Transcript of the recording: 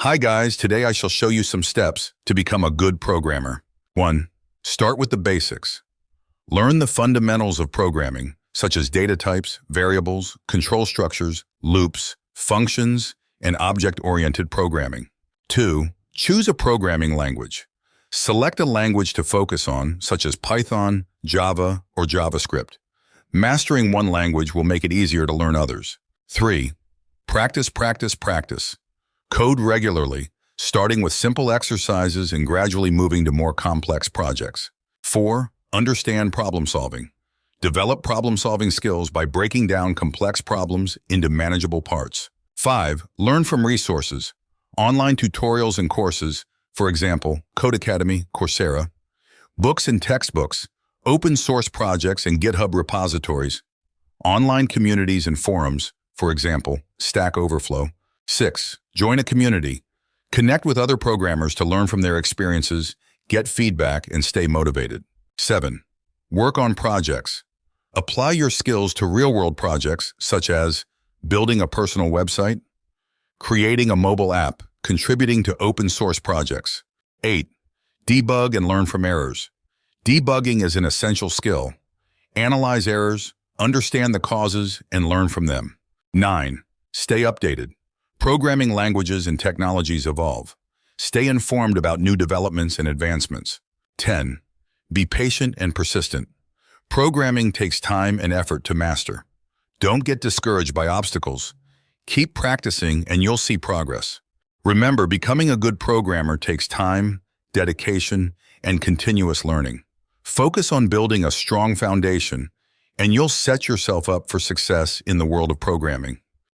Hi guys, today I shall show you some steps to become a good programmer. 1. Start with the basics. Learn the fundamentals of programming, such as data types, variables, control structures, loops, functions, and object-oriented programming. 2. Choose a programming language. Select a language to focus on, such as Python, Java, or JavaScript. Mastering one language will make it easier to learn others. 3. Practice, practice, practice. Code regularly, starting with simple exercises and gradually moving to more complex projects. 4. Understand problem solving. Develop problem-solving skills by breaking down complex problems into manageable parts. 5. Learn from resources. Online tutorials and courses, for example, Code Academy, Coursera, books and textbooks, open source projects and GitHub repositories, online communities and forums, for example, Stack Overflow. 6. Join a community. Connect with other programmers to learn from their experiences, get feedback, and stay motivated. 7. Work on projects. Apply your skills to real-world projects such as building a personal website, creating a mobile app, contributing to open-source projects. 8. Debug and learn from errors. Debugging is an essential skill. Analyze errors, understand the causes, and learn from them. 9. Stay updated. Programming languages and technologies evolve. Stay informed about new developments and advancements. 10. Be patient and persistent. Programming takes time and effort to master. Don't get discouraged by obstacles. Keep practicing and you'll see progress. Remember, becoming a good programmer takes time, dedication, and continuous learning. Focus on building a strong foundation, and you'll set yourself up for success in the world of programming.